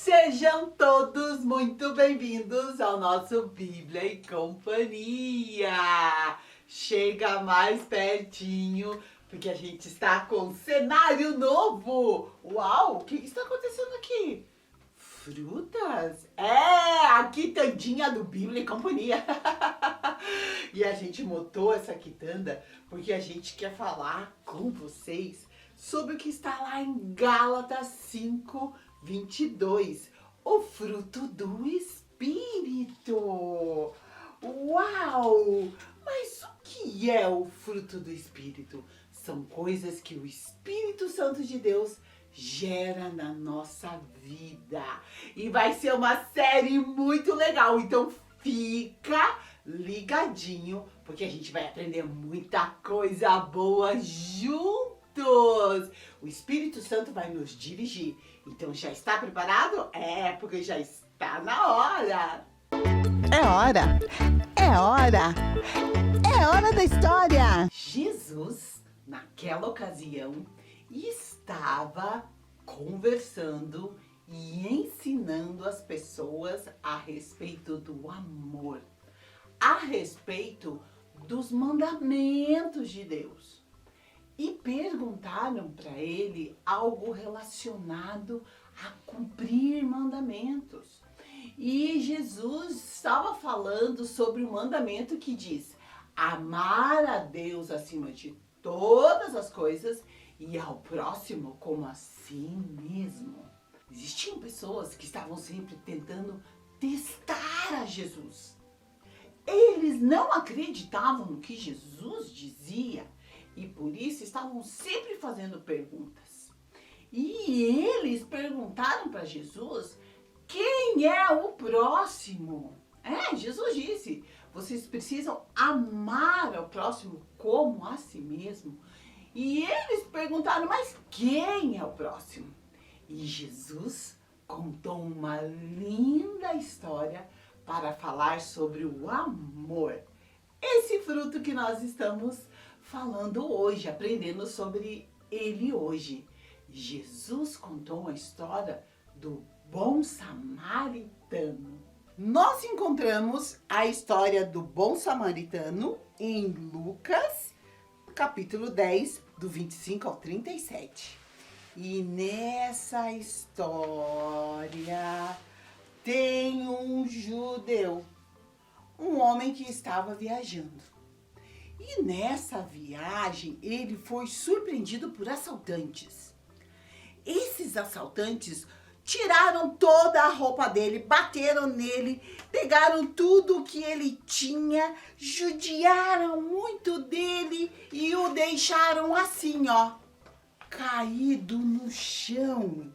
Sejam todos muito bem-vindos ao nosso Bíblia e Companhia. Chega mais pertinho, porque a gente está com um cenário novo. Uau, o que está acontecendo aqui? Frutas? É, a quitandinha do Bíblia e Companhia. E a gente montou essa quitanda porque a gente quer falar com vocês sobre o que está lá em Gálatas 5:22, o fruto do Espírito. Uau! Mas o que é o fruto do Espírito? São coisas que o Espírito Santo de Deus gera na nossa vida. E vai ser uma série muito legal, então fica ligadinho, porque a gente vai aprender muita coisa boa juntos. O Espírito Santo vai nos dirigir. Então já está preparado? É, porque já está na hora. É hora! É hora! É hora da história! Jesus, naquela ocasião, estava conversando e ensinando as pessoas a respeito do amor, a respeito dos mandamentos de Deus. E perguntaram para ele algo relacionado a cumprir mandamentos. E Jesus estava falando sobre o mandamento que diz: amar a Deus acima de todas as coisas e ao próximo como a si mesmo. Existiam pessoas que estavam sempre tentando testar a Jesus. Eles não acreditavam no que Jesus dizia e por isso estavam sempre fazendo perguntas. E eles perguntaram para Jesus quem é o próximo. Jesus disse: vocês precisam amar ao próximo como a si mesmo. E eles perguntaram: mas quem é o próximo? E Jesus contou uma linda história para falar sobre o amor. Esse fruto que nós estamos falando hoje, aprendendo sobre ele hoje. Jesus contou a história do bom samaritano. Nós encontramos a história do bom samaritano em Lucas, capítulo 10, do 25 ao 37. E nessa história tem um judeu, um homem que estava viajando. E nessa viagem ele foi surpreendido por assaltantes. Esses assaltantes tiraram toda a roupa dele, bateram nele, pegaram tudo o que ele tinha, judiaram muito dele e o deixaram assim, caído no chão.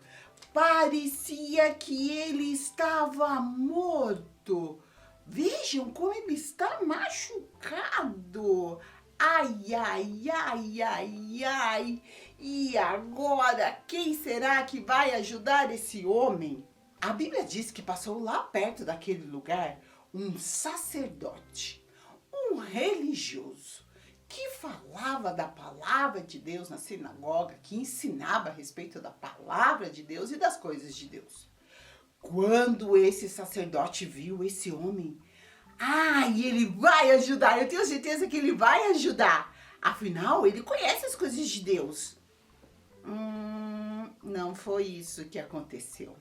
Parecia que ele estava morto. Vejam como ele está machucado. Ai, ai, ai, ai, ai. E agora, quem será que vai ajudar esse homem? A Bíblia diz que passou lá perto daquele lugar um sacerdote, um religioso, que falava da palavra de Deus na sinagoga, que ensinava a respeito da palavra de Deus e das coisas de Deus. Quando esse sacerdote viu esse homem, ele vai ajudar, eu tenho certeza que ele vai ajudar. Afinal, ele conhece as coisas de Deus. Não foi isso que aconteceu.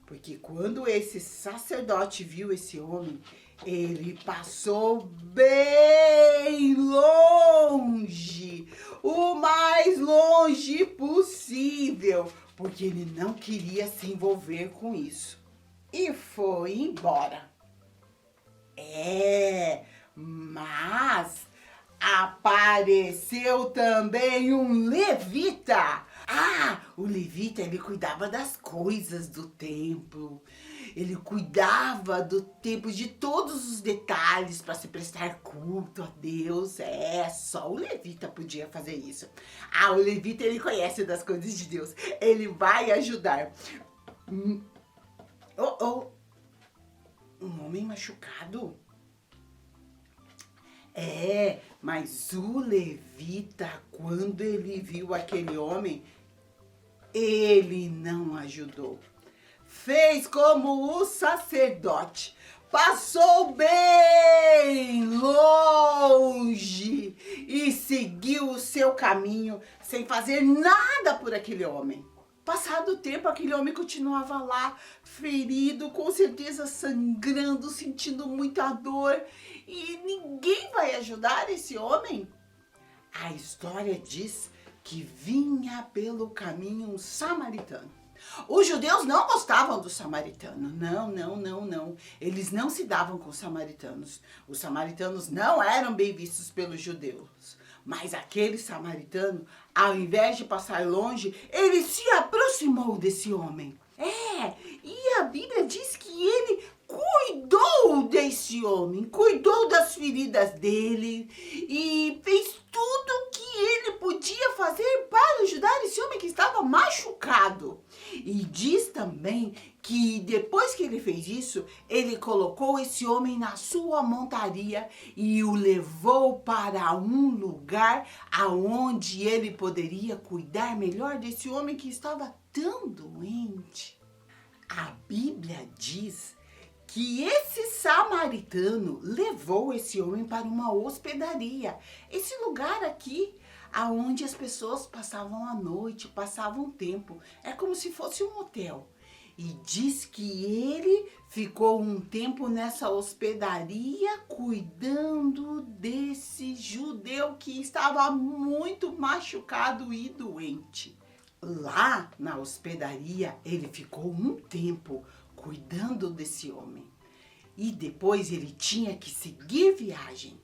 Porque quando esse sacerdote viu esse homem, ele passou bem longe, o mais longe possível, porque ele não queria se envolver com isso. E foi embora. Mas apareceu também um levita. O levita, ele cuidava das coisas do templo. Ele cuidava do templo, de todos os detalhes para se prestar culto a Deus. Só o levita podia fazer isso. O levita, ele conhece das coisas de Deus. Ele vai ajudar. Um homem machucado? Mas o levita, quando ele viu aquele homem, ele não ajudou. fez como o sacerdote. Passou bem longe e seguiu o seu caminho sem fazer nada por aquele homem. Passado o tempo, aquele homem continuava lá, ferido, com certeza sangrando, sentindo muita dor. E ninguém vai ajudar esse homem? A história diz que vinha pelo caminho um samaritano. Os judeus não gostavam do samaritano. Não. Eles não se davam com os samaritanos. Os samaritanos não eram bem vistos pelos judeus. Mas aquele samaritano, ao invés de passar longe, ele se aproximou desse homem. E a Bíblia diz que ele cuidou desse homem, cuidou das feridas dele e fez tudo o que ele podia fazer para ajudar esse homem que estava machucado. E diz também que depois que ele fez isso, ele colocou esse homem na sua montaria e o levou para um lugar aonde ele poderia cuidar melhor desse homem que estava tão doente. A Bíblia diz que esse samaritano levou esse homem para uma hospedaria. Esse lugar aqui, aonde as pessoas passavam a noite, passavam tempo. É como se fosse um hotel. E diz que ele ficou um tempo nessa hospedaria cuidando desse judeu que estava muito machucado e doente. Lá na hospedaria, ele ficou um tempo cuidando desse homem. E depois ele tinha que seguir viagem.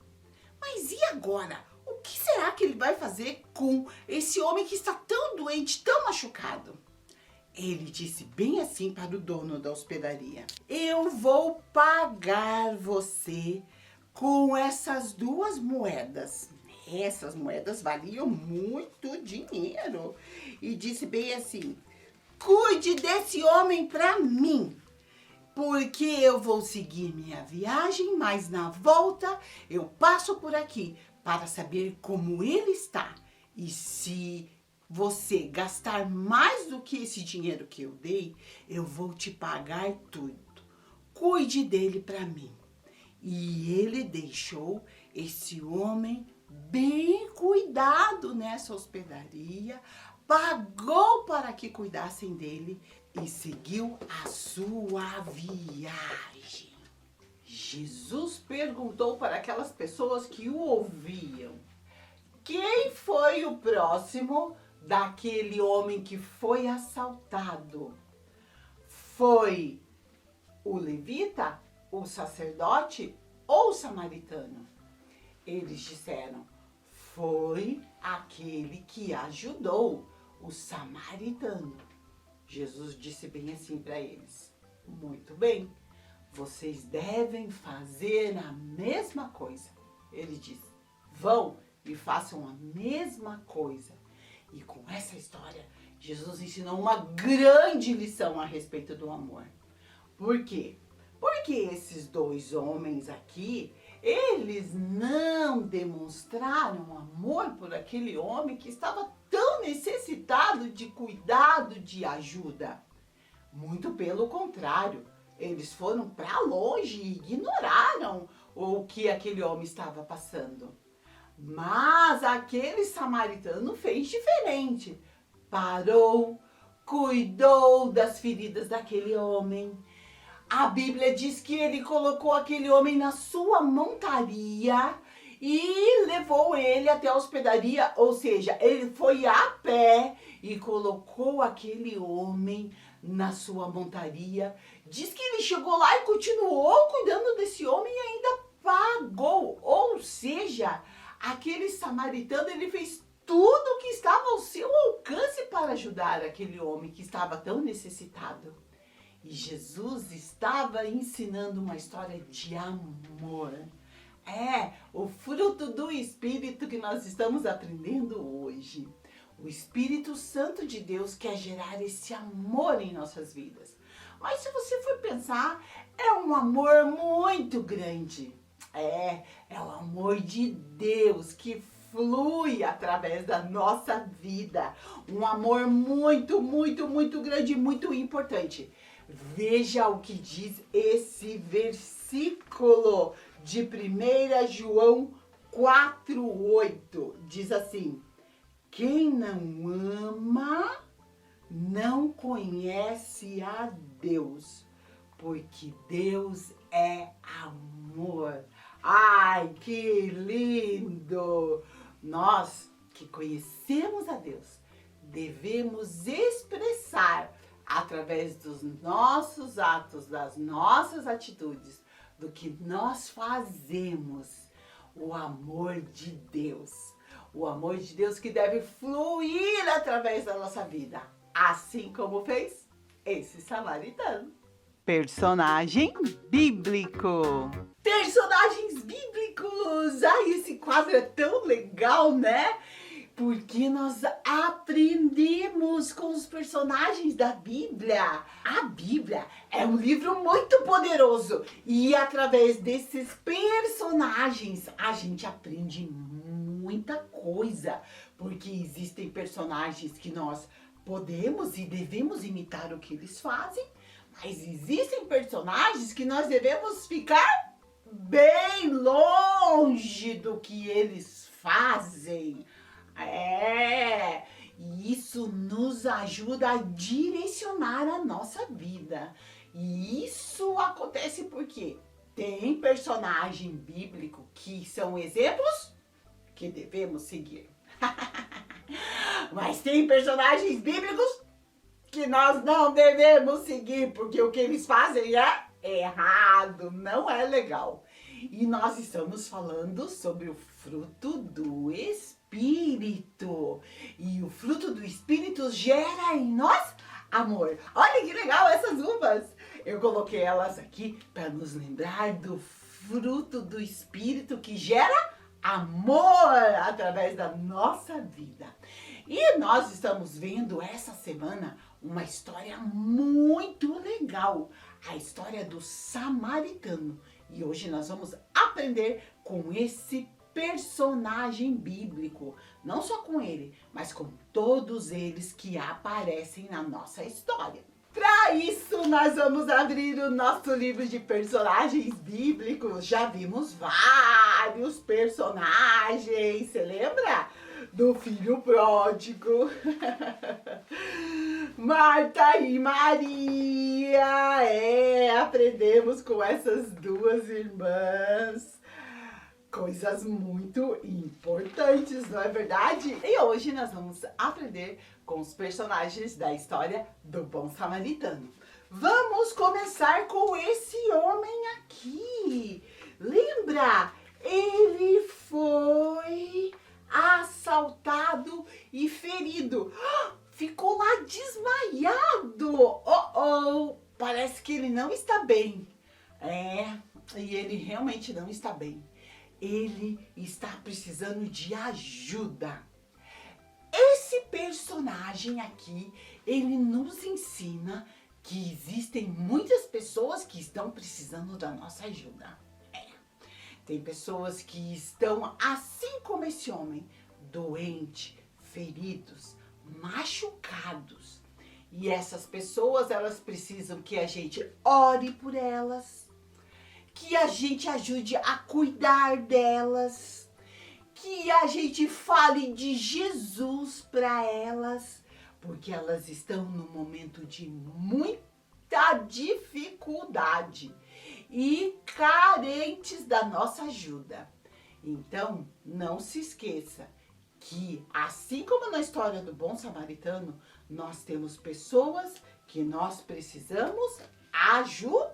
Mas e agora? O que será que ele vai fazer com esse homem que está tão doente, tão machucado? Ele disse bem assim para o dono da hospedaria: eu vou pagar você com essas 2 moedas. Essas moedas valiam muito dinheiro. E disse bem assim: cuide desse homem para mim, porque eu vou seguir minha viagem, mas na volta eu passo por aqui para saber como ele está. E se você gastar mais do que esse dinheiro que eu dei, eu vou te pagar tudo. Cuide dele para mim. E ele deixou esse homem bem cuidado nessa hospedaria, pagou para que cuidassem dele e seguiu a sua viagem. Jesus perguntou para aquelas pessoas que o ouviam: quem foi o próximo daquele homem que foi assaltado? Foi o levita, o sacerdote ou o samaritano? Eles disseram: foi aquele que ajudou, o samaritano. Jesus disse bem assim para eles: muito bem, vocês devem fazer a mesma coisa. Ele disse: vão e façam a mesma coisa. E com essa história, Jesus ensinou uma grande lição a respeito do amor. Por quê? Porque esses 2 homens aqui, eles não demonstraram amor por aquele homem que estava tão necessitado de cuidado, de ajuda. Muito pelo contrário, eles foram para longe e ignoraram o que aquele homem estava passando. Mas aquele samaritano fez diferente. Parou, cuidou das feridas daquele homem. A Bíblia diz que ele colocou aquele homem na sua montaria e levou ele até a hospedaria, ou seja, ele foi a pé e colocou aquele homem na sua montaria. Diz que ele chegou lá e continuou cuidando desse homem e ainda pagou, ou seja, aquele samaritano, ele fez tudo o que estava ao seu alcance para ajudar aquele homem que estava tão necessitado. E Jesus estava ensinando uma história de amor. O fruto do Espírito que nós estamos aprendendo hoje. O Espírito Santo de Deus quer gerar esse amor em nossas vidas. Mas se você for pensar, é um amor muito grande. É o amor de Deus que flui através da nossa vida. Um amor muito, muito, muito grande, muito importante. Veja o que diz esse versículo de 1 João 4:8. Diz assim: quem não ama não conhece a Deus, porque Deus é amor. Ai, que lindo! Nós que conhecemos a Deus, devemos expressar através dos nossos atos, das nossas atitudes, do que nós fazemos, o amor de Deus. O amor de Deus que deve fluir através da nossa vida, assim como fez esse samaritano. Personagem bíblico. Personagens bíblicos! Ai, esse quadro é tão legal, né? Porque nós aprendemos com os personagens da Bíblia. A Bíblia é um livro muito poderoso e através desses personagens a gente aprende muita coisa, porque existem personagens que nós podemos e devemos imitar o que eles fazem, mas existem personagens que nós devemos ficar bem longe do que eles fazem. E isso nos ajuda a direcionar a nossa vida. E isso acontece porque tem personagem bíblico que são exemplos que devemos seguir. Mas tem personagens bíblicos que nós não devemos seguir, porque o que eles fazem é errado, não é legal. E nós estamos falando sobre o fruto do Espírito. E o fruto do Espírito gera em nós amor. Olha que legal essas uvas! Eu coloquei elas aqui para nos lembrar do fruto do Espírito que gera amor através da nossa vida. E nós estamos vendo essa semana uma história muito legal, a história do samaritano. E hoje nós vamos aprender com esse personagem bíblico, não só com ele, mas com todos eles que aparecem na nossa história. Para isso, nós vamos abrir o nosso livro de personagens bíblicos. Já vimos vários personagens, você lembra? Do filho pródigo, Marta e Maria. Aprendemos com essas duas irmãs coisas muito importantes, não é verdade? E hoje nós vamos aprender com os personagens da história do Bom Samaritano. Vamos começar com esse homem aqui. Lembra? Ele foi assaltado e ferido. Ficou lá desmaiado. Parece que ele não está bem. E ele realmente não está bem. Ele está precisando de ajuda. Esse personagem aqui, ele nos ensina que existem muitas pessoas que estão precisando da nossa ajuda. Tem pessoas que estão, assim como esse homem, doentes, feridos, machucados. E essas pessoas, elas precisam que a gente ore por elas, que a gente ajude a cuidar delas, que a gente fale de Jesus para elas, porque elas estão num momento de muita dificuldade e carentes da nossa ajuda. Então, não se esqueça que, assim como na história do Bom Samaritano, nós temos pessoas que nós precisamos ajudar.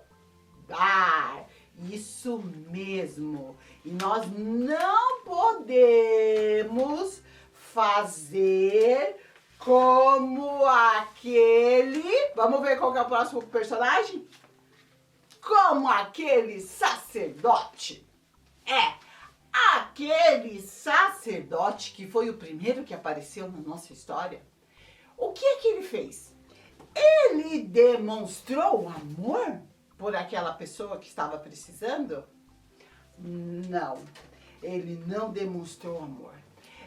Isso mesmo. E nós não podemos fazer como aquele... Vamos ver qual que é o próximo personagem? Como aquele sacerdote. Aquele sacerdote que foi o primeiro que apareceu na nossa história. O que é que ele fez? Ele demonstrou amor por aquela pessoa que estava precisando? Não, ele não demonstrou amor.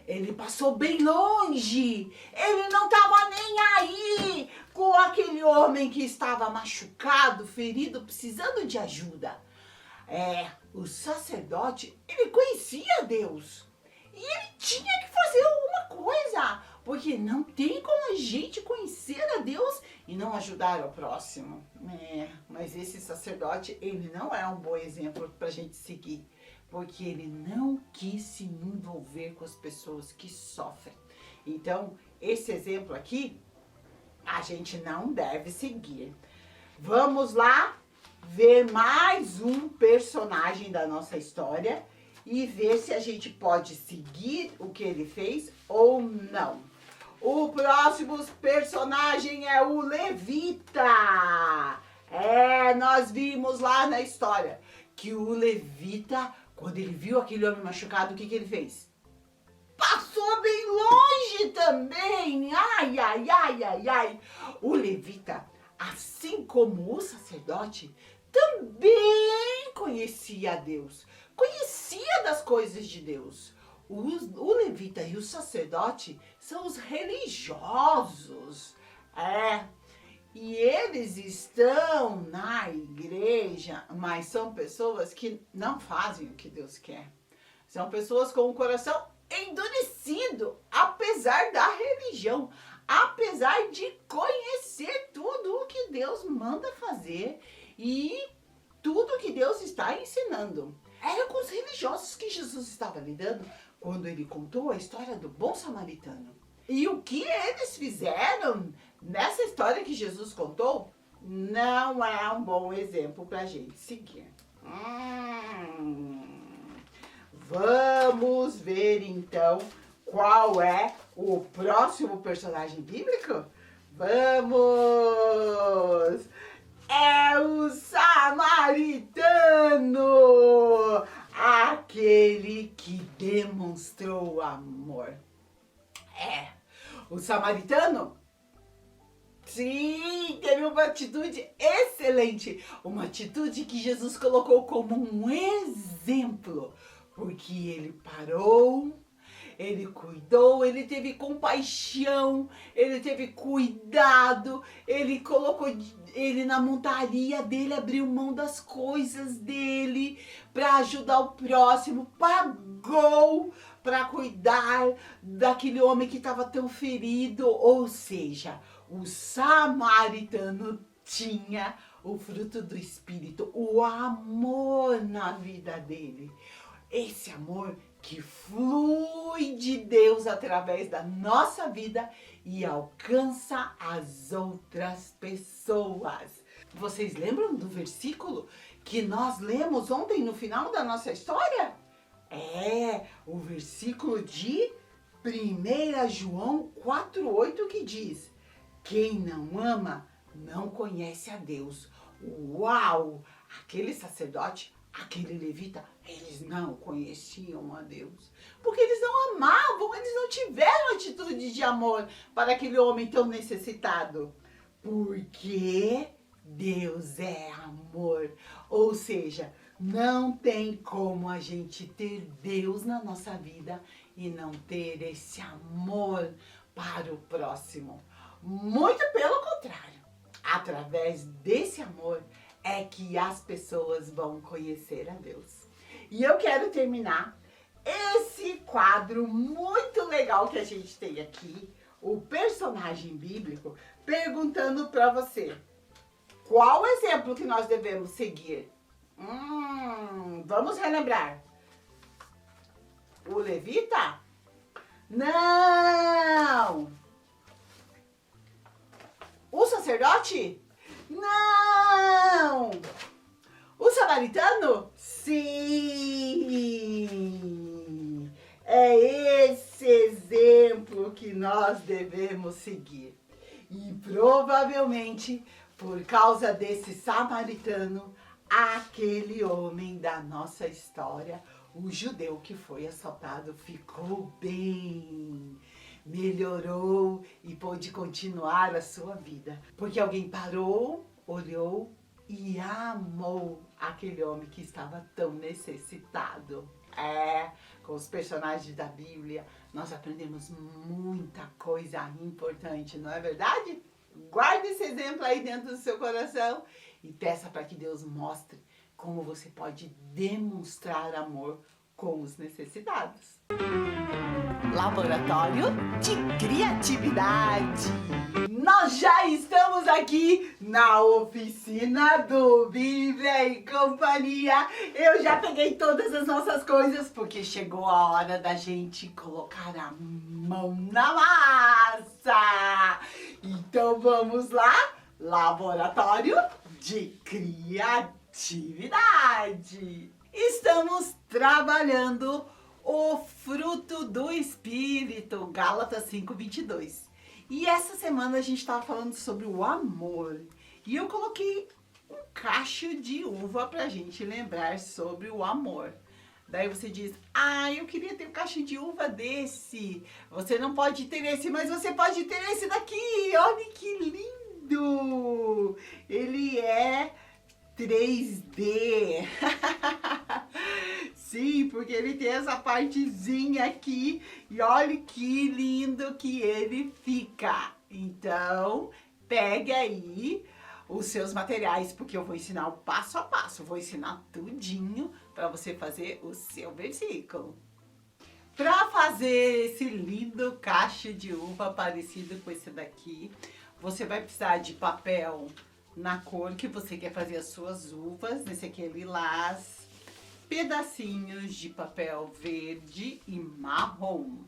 Ele passou bem longe. Ele não estava nem aí com aquele homem que estava machucado, ferido, precisando de ajuda. O sacerdote, ele conhecia Deus. E ele tinha que fazer alguma coisa. Porque não tem como a gente conhecer a Deus e não ajudar o próximo. Mas esse sacerdote, ele não é um bom exemplo para a gente seguir. Porque ele não quis se envolver com as pessoas que sofrem. Então, esse exemplo aqui, a gente não deve seguir. Vamos lá ver mais um personagem da nossa história e ver se a gente pode seguir o que ele fez ou não. O próximo personagem é o Levita. Nós vimos lá na história que o Levita, quando ele viu aquele homem machucado, o que ele fez? Passou bem longe também. Ai, ai, ai, ai, ai. O Levita, assim como o sacerdote, também conhecia a Deus. Conhecia das coisas de Deus. O levita e o sacerdote são os religiosos. E eles estão na igreja, mas são pessoas que não fazem o que Deus quer. São pessoas com o coração endurecido, apesar da religião, apesar de conhecer tudo o que Deus manda fazer e tudo que Deus está ensinando. Era com os religiosos que Jesus estava lidando quando ele contou a história do bom samaritano. E o que eles fizeram nessa história que Jesus contou não é um bom exemplo para a gente seguir. Vamos ver então qual é o próximo personagem bíblico? Vamos! É o samaritano, aquele que demonstrou amor. O samaritano, sim, teve uma atitude excelente, uma atitude que Jesus colocou como um exemplo, porque ele parou, ele cuidou, ele teve compaixão, ele teve cuidado, ele colocou ele na montaria dele, abriu mão das coisas dele para ajudar o próximo, pagou para cuidar daquele homem que estava tão ferido. Ou seja, o samaritano tinha o fruto do Espírito, o amor na vida dele. Esse amor que flui de Deus através da nossa vida e alcança as outras pessoas. Vocês lembram do versículo que nós lemos ontem no final da nossa história? O versículo de 1 João 4,8 que diz: quem não ama não conhece a Deus. Uau! Aquele sacerdote, aquele levita, eles não conheciam a Deus. Porque eles não amavam, eles não tiveram atitude de amor para aquele homem tão necessitado. Porque Deus é amor. Ou seja, não tem como a gente ter Deus na nossa vida e não ter esse amor para o próximo. Muito pelo contrário. Através desse amor é que as pessoas vão conhecer a Deus. E eu quero terminar esse quadro muito legal que a gente tem aqui, o personagem bíblico, perguntando para você: qual o exemplo que nós devemos seguir? Vamos relembrar. O levita? Não! O sacerdote? Não! O samaritano? Sim! É esse exemplo que nós devemos seguir. E provavelmente, por causa desse samaritano, aquele homem da nossa história, o judeu que foi assaltado, ficou bem, melhorou e pôde continuar a sua vida. Porque alguém parou, olhou e amou aquele homem que estava tão necessitado. Com os personagens da Bíblia, nós aprendemos muita coisa importante, não é verdade? Guarde esse exemplo aí dentro do seu coração e peça para que Deus mostre como você pode demonstrar amor com os necessitados. Laboratório de Criatividade. Nós já estamos aqui na oficina do Bíblia e Companhia. Eu já peguei todas as nossas coisas porque chegou a hora da gente colocar a mão na massa. Então vamos lá, Laboratório de Criatividade. Estamos trabalhando o fruto do Espírito, Gálatas 5:22. E essa semana a gente estava falando sobre o amor. E eu coloquei um cacho de uva pra gente lembrar sobre o amor. Daí você diz, eu queria ter um cacho de uva desse. Você não pode ter esse, mas você pode ter esse daqui. Olha que lindo! Ele é 3D. Sim, porque ele tem essa partezinha aqui e olha que lindo que ele fica. Então, pegue aí os seus materiais, porque eu vou ensinar o passo a passo, vou ensinar tudinho para você fazer o seu versículo. Para fazer esse lindo cacho de uva parecido com esse daqui, você vai precisar de papel na cor que você quer fazer as suas uvas. Esse aqui é lilás, pedacinhos de papel verde e marrom.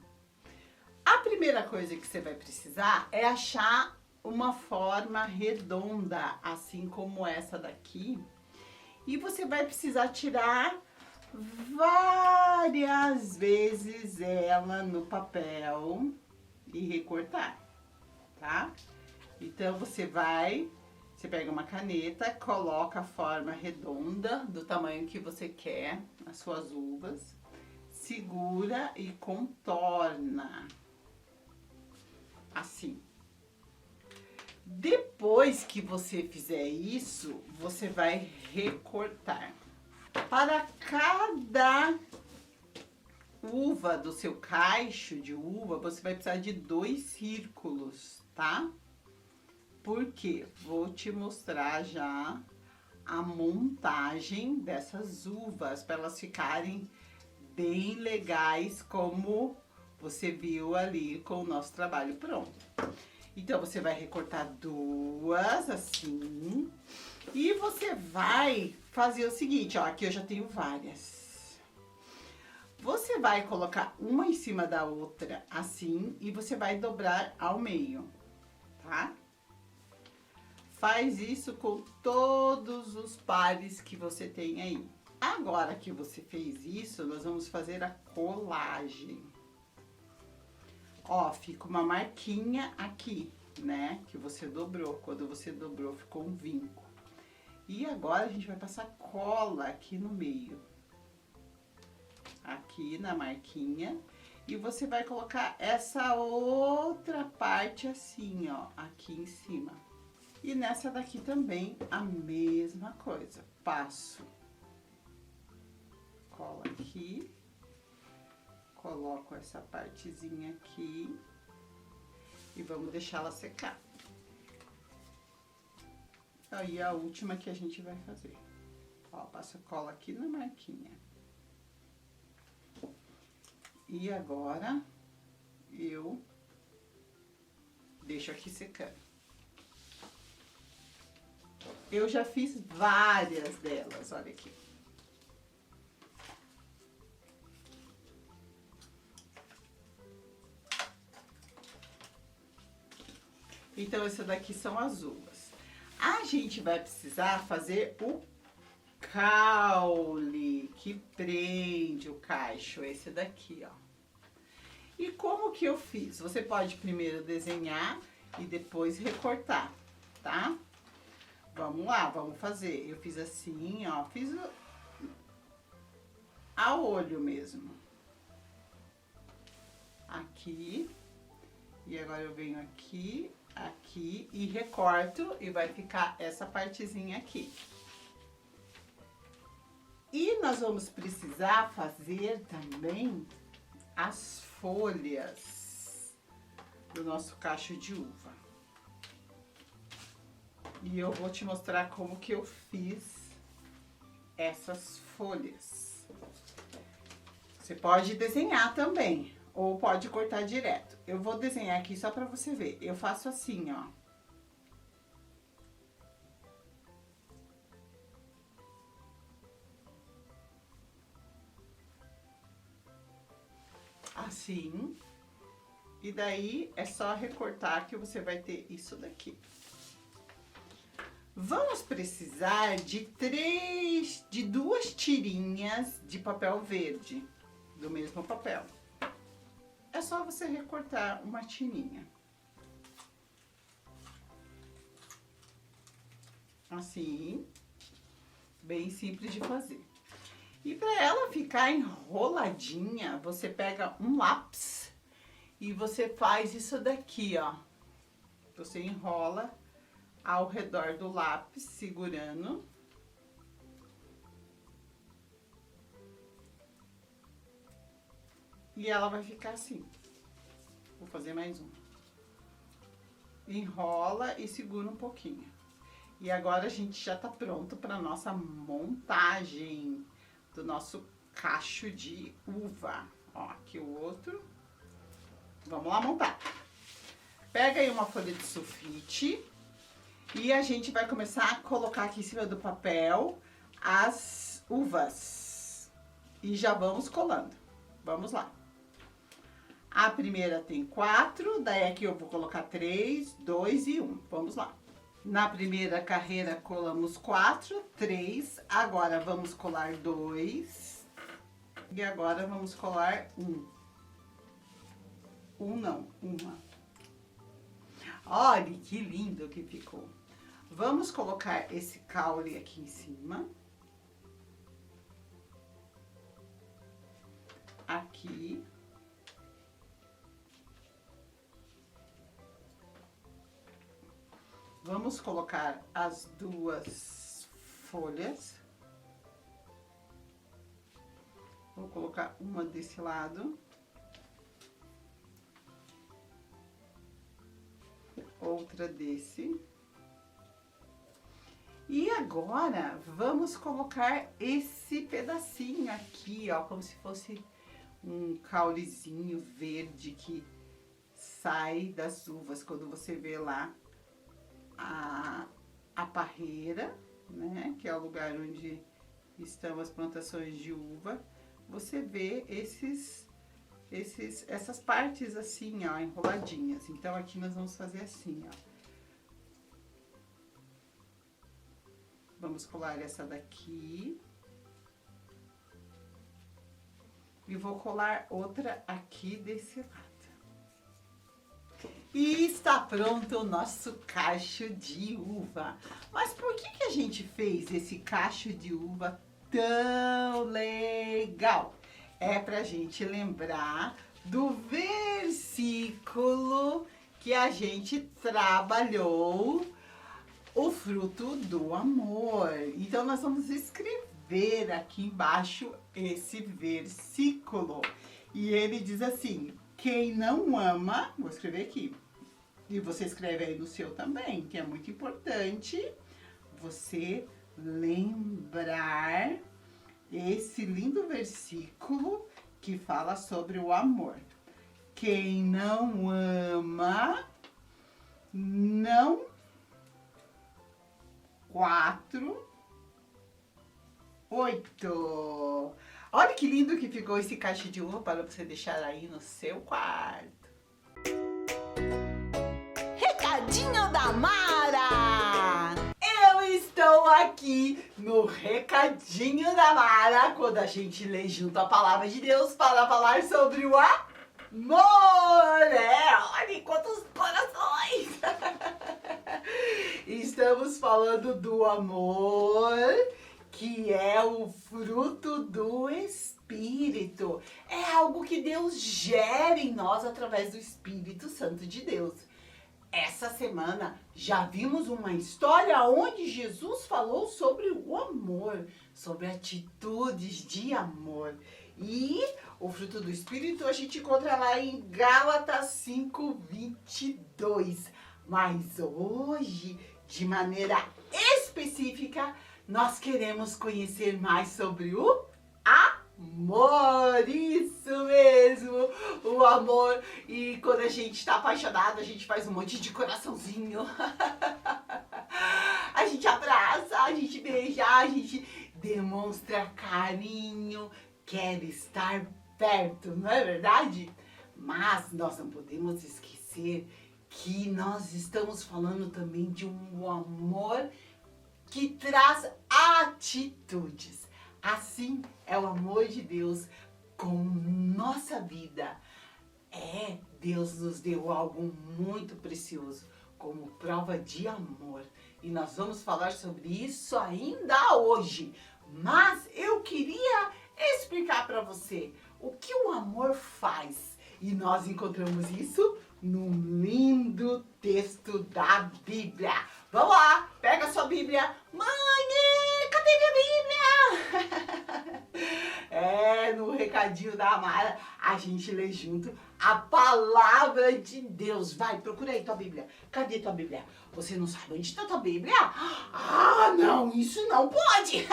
A primeira coisa que você vai precisar é achar uma forma redonda, assim como essa daqui. E você vai precisar tirar várias vezes ela no papel e recortar, tá? Então você pega uma caneta, coloca a forma redonda do tamanho que você quer, as suas uvas, segura e contorna, assim. Depois que você fizer isso, você vai recortar. Para cada uva do seu cacho de uva, você vai precisar de 2 círculos, tá? Porque vou te mostrar já a montagem dessas uvas para elas ficarem bem legais, como você viu ali com o nosso trabalho pronto. Então você vai recortar 2 assim e você vai fazer o seguinte, ó, aqui eu já tenho várias. Você vai colocar uma em cima da outra assim e você vai dobrar ao meio, tá? Faz isso com todos os pares que você tem aí. Agora que você fez isso, nós vamos fazer a colagem. Ó, fica uma marquinha aqui, né? Que você dobrou. Quando você dobrou, ficou um vinco. E agora a gente vai passar cola aqui no meio. Aqui na marquinha. E você vai colocar essa outra parte assim, ó, aqui em cima. E nessa daqui também a mesma coisa. Passo cola aqui, coloco essa partezinha aqui e vamos deixá-la secar. Aí a última que a gente vai fazer. Ó, passo cola aqui na marquinha. E agora eu deixo aqui secando. Eu já fiz várias delas, olha aqui. Então, essa daqui são as uvas. A gente vai precisar fazer o caule, que prende o cacho, esse daqui, ó. E como que eu fiz? Você pode primeiro desenhar e depois recortar, tá? Vamos lá, vamos fazer. Eu fiz assim, ó, fiz a olho mesmo. Aqui. E agora eu venho aqui, aqui e recorto e vai ficar essa partezinha aqui. E nós vamos precisar fazer também as folhas do nosso cacho de uva. E eu vou te mostrar como que eu fiz essas folhas. Você pode desenhar também, ou pode cortar direto. Eu vou desenhar aqui só para você ver. Eu faço assim, ó. Assim. E daí é só recortar que você vai ter isso daqui. Vamos precisar de duas tirinhas de papel verde, do mesmo papel. É só você recortar uma tirinha. Assim, bem simples de fazer. E para ela ficar enroladinha, você pega um lápis e você faz isso daqui, ó. Você enrola ao redor do lápis, segurando. E ela vai ficar assim. Vou fazer mais um. Enrola e segura um pouquinho. E agora a gente já tá pronto para nossa montagem do nosso cacho de uva. Ó, aqui o outro. Vamos lá montar. Pega aí uma folha de sulfite. E a gente vai começar a colocar aqui em cima do papel as uvas. E já vamos colando. Vamos lá. A primeira tem 4, daí aqui eu vou colocar 3, 2 e 1. Vamos lá. Na primeira carreira colamos 4, 3. Agora vamos colar 2. E agora vamos colar 1. 1 não, uma. Olha que lindo que ficou. Vamos colocar esse caule aqui em cima. Aqui. Vamos colocar as duas folhas. Vou colocar uma desse lado. Outra desse. E agora, vamos colocar esse pedacinho aqui, ó, como se fosse um caulezinho verde que sai das uvas. Quando você vê lá a parreira, né, que é o lugar onde estão as plantações de uva, você vê essas partes assim, ó, enroladinhas. Então, aqui nós vamos fazer assim, ó. Vamos colar essa daqui. E vou colar outra aqui desse lado. E está pronto o nosso cacho de uva. Mas por que a gente fez esse cacho de uva tão legal? É pra gente lembrar do versículo que a gente trabalhou, o fruto do amor. Então, nós vamos escrever aqui embaixo esse versículo. E ele diz assim: quem não ama, vou escrever aqui, e você escreve aí no seu também, que é muito importante você lembrar esse lindo versículo que fala sobre o amor. Quem não ama, não 4, 8. Olha que lindo que ficou esse cacho de uva para você deixar aí no seu quarto. Recadinho da Mara! Eu estou aqui no Recadinho da Mara, quando a gente lê junto a palavra de Deus para falar sobre o amor. Olha quantos corações! Estamos falando do amor, que é o fruto do Espírito. É algo que Deus gera em nós através do Espírito Santo de Deus. Essa semana já vimos uma história onde Jesus falou sobre o amor, sobre atitudes de amor. E o fruto do Espírito a gente encontra lá em Gálatas 5:22. Mas hoje, de maneira específica, nós queremos conhecer mais sobre o amor. Isso mesmo, o amor. E quando a gente está apaixonado, a gente faz um monte de coraçãozinho. A gente abraça, a gente beija, a gente demonstra carinho, quer estar perto, não é verdade? Mas nós não podemos esquecer que nós estamos falando também de um amor que traz atitudes. Assim é o amor de Deus com nossa vida. Deus nos deu algo muito precioso como prova de amor. E nós vamos falar sobre isso ainda hoje. Mas eu queria explicar para você o que o amor faz. E nós encontramos isso num lindo texto da Bíblia. Vamos lá, pega a sua Bíblia. Mãe, cadê minha Bíblia? No recadinho da Amara, a gente lê junto a palavra de Deus. Vai, procura aí tua Bíblia. Cadê tua Bíblia? Você não sabe onde está tua Bíblia? Ah, não, isso não pode.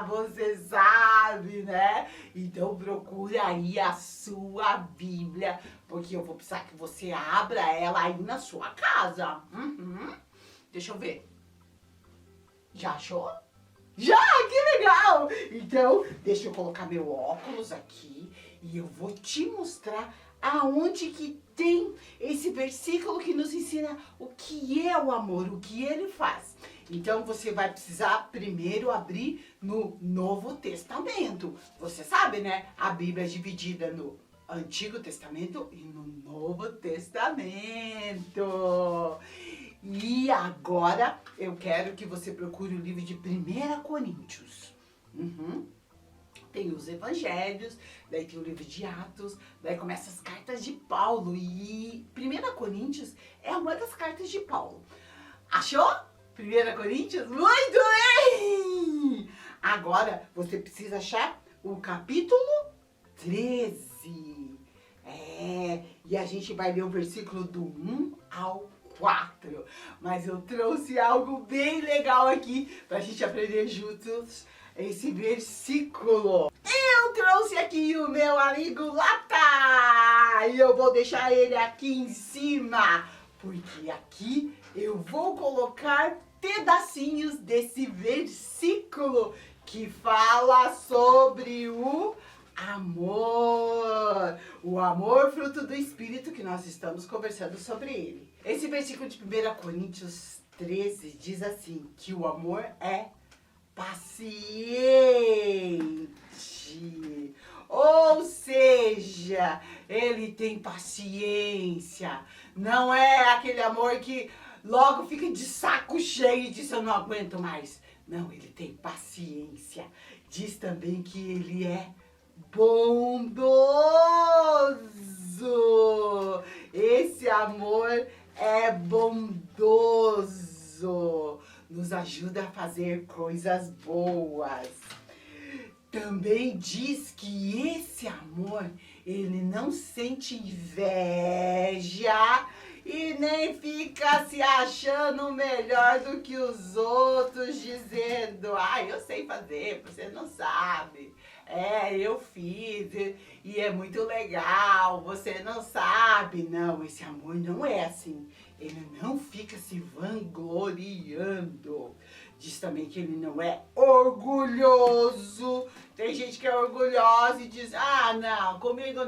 Você sabe, né? Então procura aí a sua Bíblia, porque eu vou precisar que você abra ela aí na sua casa. Deixa eu ver. Já achou? Já, que legal! Então, deixa eu colocar meu óculos aqui e eu vou te mostrar aonde que tem esse versículo que nos ensina o que é o amor, o que ele faz. Então, você vai precisar primeiro abrir no Novo Testamento. Você sabe, né? A Bíblia é dividida no Antigo Testamento e no Novo Testamento. E agora, eu quero que você procure o livro de 1 Coríntios. Tem os evangelhos, daí tem o livro de Atos, daí começa as cartas de Paulo. E 1 Coríntios é uma das cartas de Paulo. Achou? 1 Coríntios? Muito bem! Agora você precisa achar o capítulo 13. E a gente vai ler o versículo do 1 ao 4. Mas eu trouxe algo bem legal aqui pra gente aprender juntos esse versículo. Eu trouxe aqui o meu amigo Lata e eu vou deixar ele aqui em cima, porque aqui eu vou colocar pedacinhos desse versículo que fala sobre o amor. O amor fruto do Espírito, que nós estamos conversando sobre ele. Esse versículo de 1 Coríntios 13 diz assim, que o amor é paciente. Ou seja, ele tem paciência. Não é aquele amor que logo fica de saco cheio e diz, eu não aguento mais. Não, ele tem paciência. Diz também que ele é bondoso. Esse amor é bondoso. Nos ajuda a fazer coisas boas. Também diz que esse amor, ele não sente inveja e nem fica se achando melhor do que os outros, dizendo, eu sei fazer, você não sabe. Eu fiz e é muito legal, você não sabe. Não, esse amor não é assim. Ele não fica se vangloriando. Diz também que ele não é orgulhoso. Tem gente que é orgulhosa e diz, não, comigo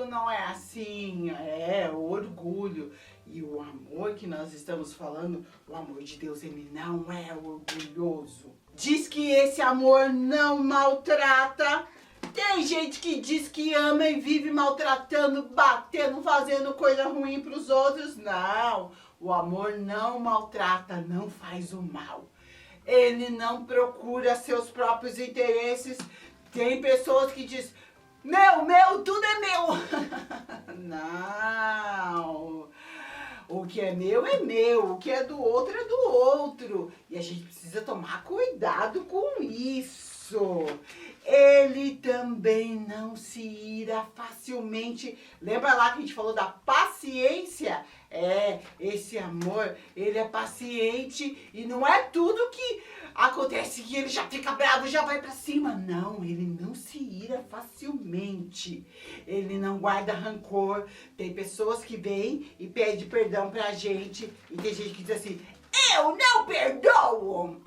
não é assim. É orgulho. E o amor que nós estamos falando, o amor de Deus, ele não é orgulhoso. Diz que esse amor não maltrata. Tem gente que diz que ama e vive maltratando, batendo, fazendo coisa ruim para os outros. Não, o amor não maltrata, não faz o mal. Ele não procura seus próprios interesses. Tem pessoas que dizem, Meu, tudo é meu. Não. O que é meu, o que é do outro é do outro. E a gente precisa tomar cuidado com isso. Ele também não se ira facilmente. Lembra lá que a gente falou da paciência? Esse amor, ele é paciente e não é tudo que acontece que ele já fica bravo, já vai pra cima. Não, ele não se ira facilmente. Ele não guarda rancor. Tem pessoas que vêm e pedem perdão pra gente. E tem gente que diz assim, eu não perdoo.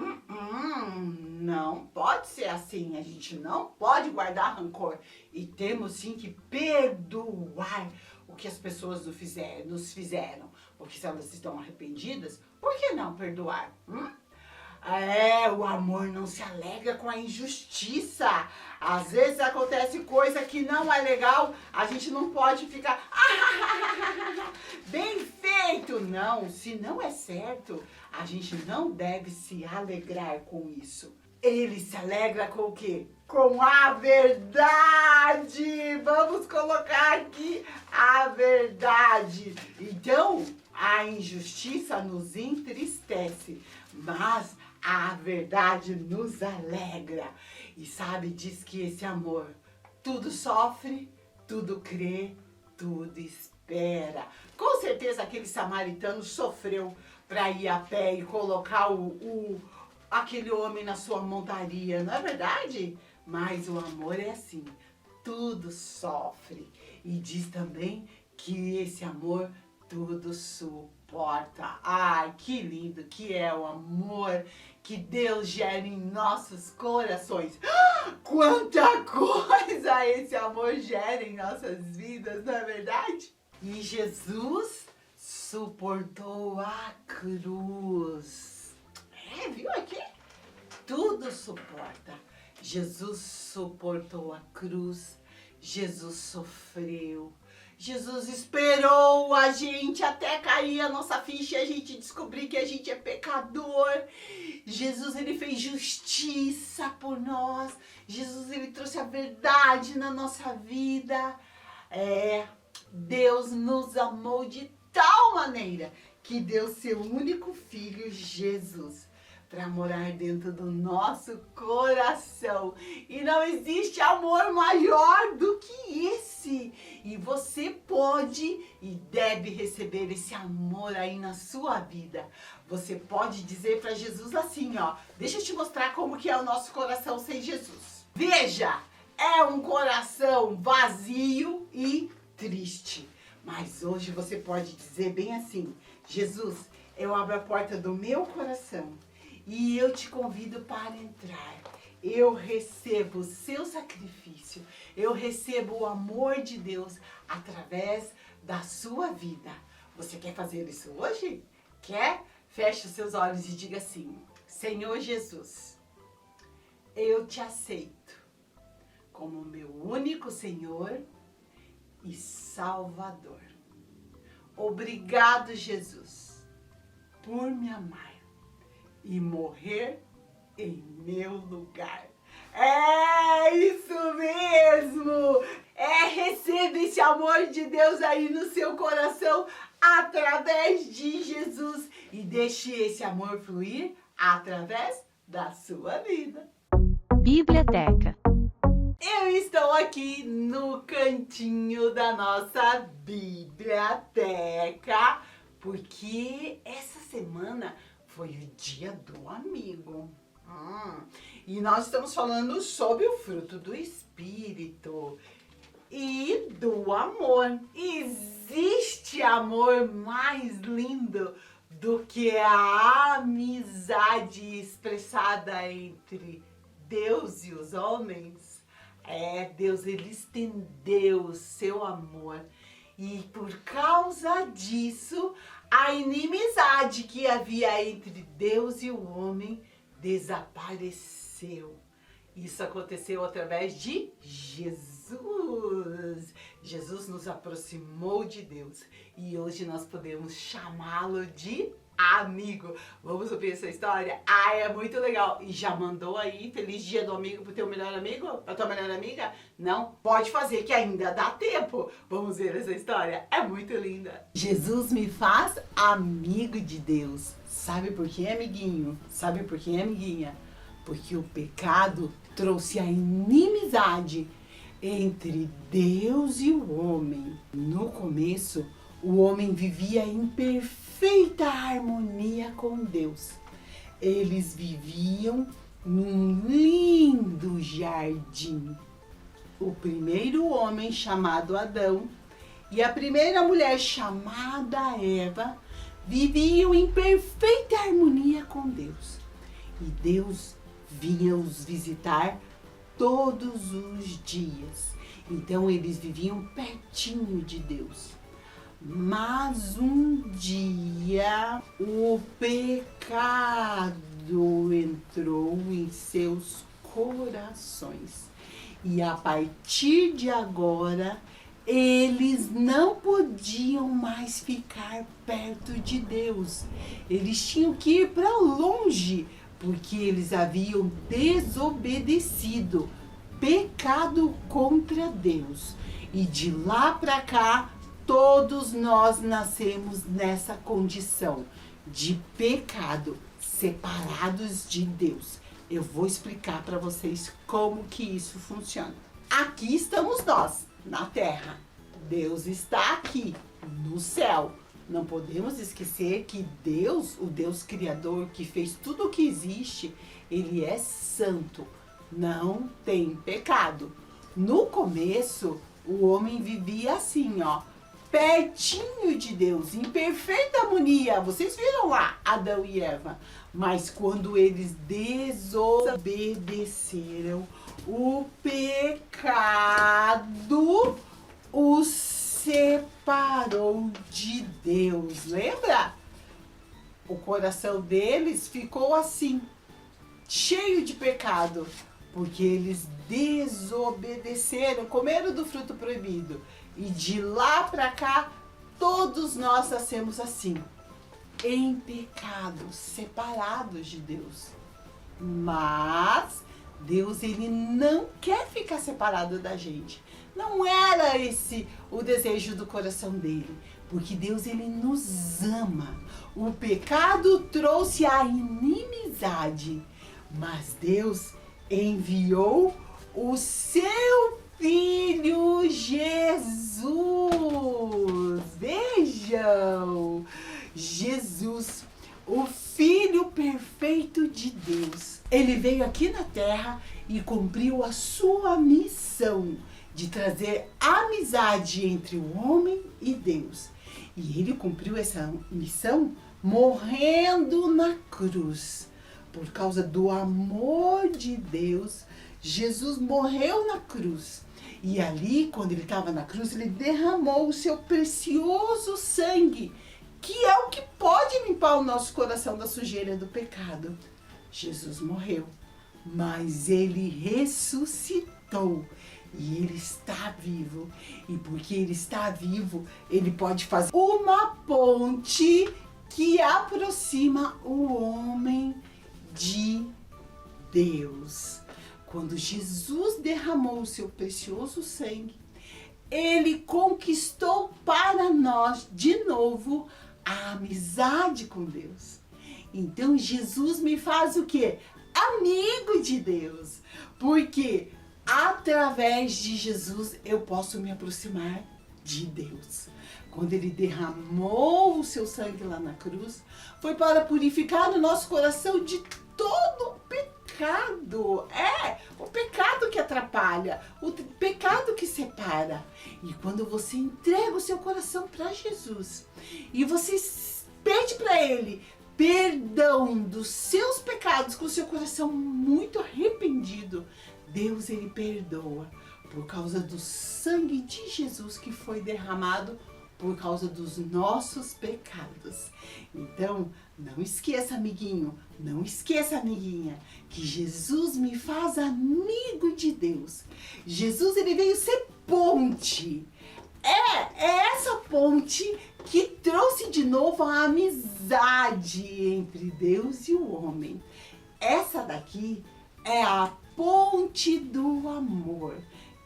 Não pode ser assim. A gente não pode guardar rancor. E temos sim que perdoar o que as pessoas nos fizeram. Porque se elas estão arrependidas, por que não perdoar? O amor não se alegra com a injustiça. Às vezes acontece coisa que não é legal, a gente não pode ficar bem feito. Não, se não é certo, a gente não deve se alegrar com isso. Ele se alegra com o quê? Com a verdade. Vamos colocar aqui a verdade. Então, a injustiça nos entristece, mas a verdade nos alegra. E sabe, diz que esse amor tudo sofre, tudo crê, tudo espera. Com certeza aquele samaritano sofreu para ir a pé e colocar aquele homem na sua montaria, não é verdade? Mas o amor é assim, tudo sofre. E diz também que esse amor tudo suporta. Ai, que lindo que é o amor que Deus gera em nossos corações. Quanta coisa esse amor gera em nossas vidas, não é verdade? E Jesus suportou a cruz. Viu aqui? Tudo suporta. Jesus suportou a cruz. Jesus sofreu. Jesus esperou a gente até cair a nossa ficha e a gente descobrir que a gente é pecador. Jesus, ele fez justiça por nós. Jesus, ele trouxe a verdade na nossa vida. Deus nos amou de tal maneira que deu seu único filho, Jesus, para morar dentro do nosso coração. E não existe amor maior do que esse. E você pode e deve receber esse amor aí na sua vida. Você pode dizer para Jesus assim, ó, deixa eu te mostrar como que é o nosso coração sem Jesus. Veja, é um coração vazio e triste. Mas hoje você pode dizer bem assim, Jesus, eu abro a porta do meu coração e eu te convido para entrar. Eu recebo o seu sacrifício. Eu recebo o amor de Deus através da sua vida. Você quer fazer isso hoje? Quer? Feche os seus olhos e diga assim, Senhor Jesus, eu te aceito como meu único Senhor e Salvador. Obrigado, Jesus, por me amar e morrer em meu lugar. É isso mesmo! Receba esse amor de Deus aí no seu coração através de Jesus e deixe esse amor fluir através da sua vida. Biblioteca. Eu estou aqui no cantinho da nossa biblioteca porque essa semana foi o dia do amigo. E nós estamos falando sobre o fruto do Espírito e do amor. Existe amor mais lindo do que a amizade expressada entre Deus e os homens? Deus, ele estendeu o seu amor. E por causa disso, a inimizade que havia entre Deus e o homem desapareceu. Isso aconteceu através de Jesus. Jesus nos aproximou de Deus e hoje nós podemos chamá-lo de amigo. Vamos ouvir essa história? Ah, é muito legal. E já mandou aí feliz dia do amigo pro teu melhor amigo? Pra tua melhor amiga? Não? Pode fazer que ainda dá tempo. Vamos ver essa história? É muito linda. Jesus me faz amigo de Deus. Sabe por quê, amiguinho? Sabe por quê, amiguinha? Porque o pecado trouxe a inimizade entre Deus e o homem. No começo, o homem vivia em perfeita harmonia com Deus. Eles viviam num lindo jardim. O primeiro homem, chamado Adão, e a primeira mulher, chamada Eva, viviam em perfeita harmonia com Deus. E Deus vinha os visitar todos os dias. Então eles viviam pertinho de Deus. Mas um dia o pecado entrou em seus corações. E a partir de agora, eles não podiam mais ficar perto de Deus. Eles tinham que ir para longe, porque eles haviam desobedecido, pecado contra Deus. E de lá para cá, todos nós nascemos nessa condição de pecado, separados de Deus. Eu vou explicar para vocês como que isso funciona. Aqui estamos nós, na terra. Deus está aqui, no céu. Não podemos esquecer que Deus, o Deus Criador, que fez tudo o que existe, Ele é santo, não tem pecado. No começo, o homem vivia assim, ó, pertinho de Deus, em perfeita harmonia. Vocês viram lá Adão e Eva? Mas quando eles desobedeceram, o pecado os separou de Deus. Lembra? O coração deles ficou assim, cheio de pecado, porque eles desobedeceram, comeram do fruto proibido. E de lá para cá, todos nós nascemos assim, em pecado, separados de Deus. Mas Deus, Ele não quer ficar separado da gente. Não era esse o desejo do coração dele, porque Deus, Ele nos ama. O pecado trouxe a inimizade, mas Deus enviou o seu Filho Jesus. Vejam, Jesus, o Filho perfeito de Deus. Ele veio aqui na terra e cumpriu a sua missão de trazer amizade entre o homem e Deus. E ele cumpriu essa missão morrendo na cruz. Por causa do amor de Deus, Jesus morreu na cruz. E ali, quando ele estava na cruz, ele derramou o seu precioso sangue, que é o que pode limpar o nosso coração da sujeira do pecado. Jesus morreu, mas ele ressuscitou. E ele está vivo. E porque ele está vivo, ele pode fazer uma ponte que aproxima o homem de Deus. Quando Jesus derramou o seu precioso sangue, ele conquistou para nós de novo a amizade com Deus. Então Jesus me faz o quê? Amigo de Deus. Porque através de Jesus eu posso me aproximar de Deus. Quando ele derramou o seu sangue lá na cruz, foi para purificar o nosso coração de todo o pecado. É, o pecado que atrapalha, o pecado que separa. E quando você entrega o seu coração para Jesus e você pede para ele perdão dos seus pecados com o seu coração muito arrependido, Deus, ele perdoa por causa do sangue de Jesus que foi derramado por causa dos nossos pecados. Então, não esqueça, amiguinho, não esqueça, amiguinha, que Jesus me faz amigo de Deus. Jesus, ele veio ser ponte É essa ponte que trouxe de novo a amizade entre Deus e o homem. Essa daqui é a ponte do amor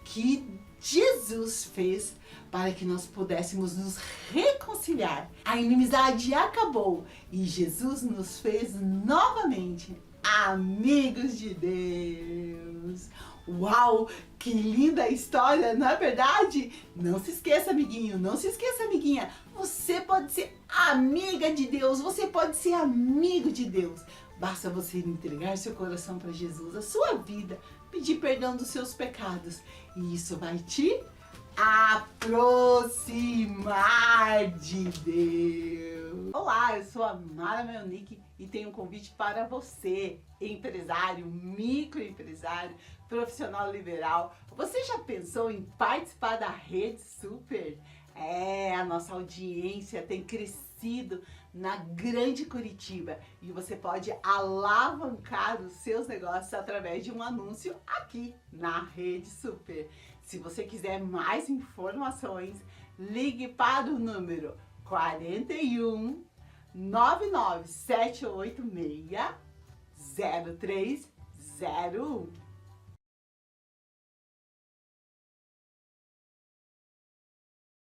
que Jesus fez para que nós pudéssemos nos reconciliar. A inimizade acabou e Jesus nos fez novamente amigos de Deus. Uau, que linda história, não é verdade? Não se esqueça, amiguinho, não se esqueça, amiguinha. Você pode ser amiga de Deus, você pode ser amigo de Deus. Basta você entregar seu coração para Jesus, a sua vida, pedir perdão dos seus pecados. E isso vai te aproximar de Deus. Olá, eu sou a Mara Melnick e tenho um convite para você, empresário, microempresário, profissional liberal. Você já pensou em participar da Rede Super? A nossa audiência tem crescido na Grande Curitiba e você pode alavancar os seus negócios através de um anúncio aqui na Rede Super. Se você quiser mais informações, ligue para o número 41 99786 0301.